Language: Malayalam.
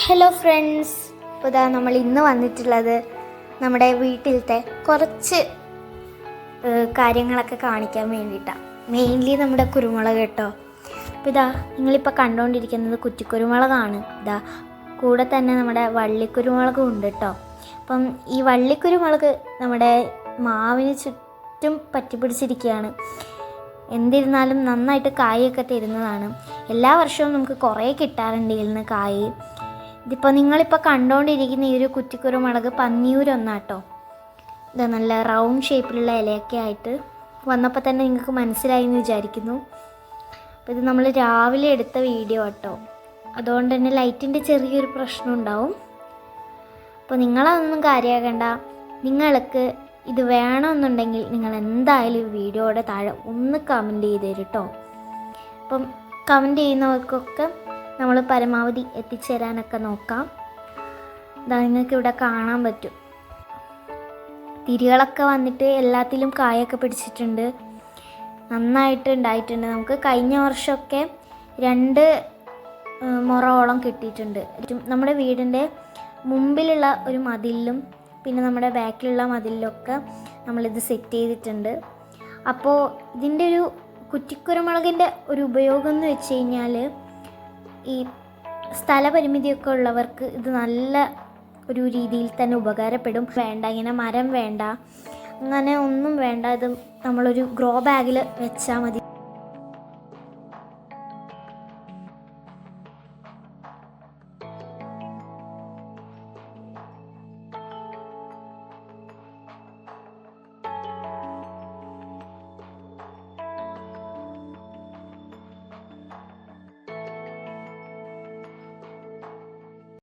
ഹലോ ഫ്രണ്ട്സ്, ഇപ്പോൾ ഇതാ നമ്മൾ ഇന്ന് വന്നിട്ടുള്ളത് നമ്മുടെ വീട്ടിലത്തെ കുറച്ച് കാര്യങ്ങളൊക്കെ കാണിക്കാൻ വേണ്ടിയിട്ടാണ്. മെയിൻലി നമ്മുടെ കുരുമുളക് കേട്ടോ. അപ്പോൾ ഇതാ നിങ്ങളിപ്പോൾ കണ്ടുകൊണ്ടിരിക്കുന്നത് കുറ്റിക്കുരുമുളകാണ്. ഇതാ കൂടെ തന്നെ നമ്മുടെ വള്ളിക്കുരുമുളകും ഉണ്ട് കേട്ടോ. അപ്പം ഈ വള്ളിക്കുരുമുളക് നമ്മുടെ മാവിന് ചുറ്റും പറ്റിപ്പിടിച്ചിരിക്കുകയാണ്. എന്നിരുന്നാലും നന്നായിട്ട് കായൊക്കെ തരുന്നതാണ്. എല്ലാ വർഷവും നമുക്ക് കുറേ കിട്ടാറുണ്ട് ഇതിൽ നിന്ന് കായ്. ഇതിപ്പോൾ നിങ്ങളിപ്പോൾ കണ്ടുകൊണ്ടിരിക്കുന്ന ഈ ഒരു കുറ്റിക്കുരുമുളക് പന്നിയൂരൊന്നാട്ടോ. ഇത് നല്ല റൗണ്ട് ഷേപ്പിലുള്ള ഇലയൊക്കെ ആയിട്ട് വന്നപ്പോൾ തന്നെ നിങ്ങൾക്ക് മനസ്സിലായി എന്ന് വിചാരിക്കുന്നു. അപ്പോൾ ഇത് നമ്മൾ രാവിലെ എടുത്ത വീഡിയോ കേട്ടോ, അതുകൊണ്ട് തന്നെ ലൈറ്റിൻ്റെ ചെറിയൊരു പ്രശ്നം ഉണ്ടാവും. അപ്പോൾ നിങ്ങളതൊന്നും കാര്യമാക്കണ്ട. നിങ്ങൾക്ക് ഇത് വേണമെന്നുണ്ടെങ്കിൽ നിങ്ങൾ എന്തായാലും വീഡിയോയുടെ താഴെ ഒന്ന് കമൻറ്റ് ചെയ്ത് തരും കേട്ടോ. അപ്പം കമൻറ്റ് ചെയ്യുന്നവർക്കൊക്കെ നമ്മൾ പരമാവധി എത്തിച്ചേരാനൊക്കെ നോക്കാം. ഇതാ നിങ്ങൾക്ക് ഇവിടെ കാണാൻ പറ്റും, തിരികളൊക്കെ വന്നിട്ട് എല്ലാത്തിലും കായൊക്കെ പിടിച്ചിട്ടുണ്ട്. നന്നായിട്ട് ഉണ്ടായിട്ടുണ്ട്. നമുക്ക് കഴിഞ്ഞ വർഷമൊക്കെ 2 മുറോളം കിട്ടിയിട്ടുണ്ട്. നമ്മുടെ വീടിൻ്റെ മുമ്പിലുള്ള ഒരു മതിലിലും പിന്നെ നമ്മുടെ ബാക്കിലുള്ള മതിലിലൊക്കെ നമ്മളിത് സെറ്റ് ചെയ്തിട്ടുണ്ട്. അപ്പോൾ ഇതിൻ്റെ ഒരു കുറ്റിക്കുരുമുളകിൻ്റെ ഒരു ഉപയോഗം എന്ന് വെച്ച് കഴിഞ്ഞാൽ, ഈ സ്ഥലപരിമിതിയൊക്കെ ഉള്ളവർക്ക് ഇത് നല്ല ഒരു രീതിയിൽ തന്നെ ഉപകാരപ്പെടും. വേണ്ട ഇങ്ങനെ മരം വേണ്ട, അങ്ങനെ ഒന്നും വേണ്ട. ഇത് നമ്മളൊരു ഗ്രോ ബാഗിൽ വെച്ചാൽ മതി.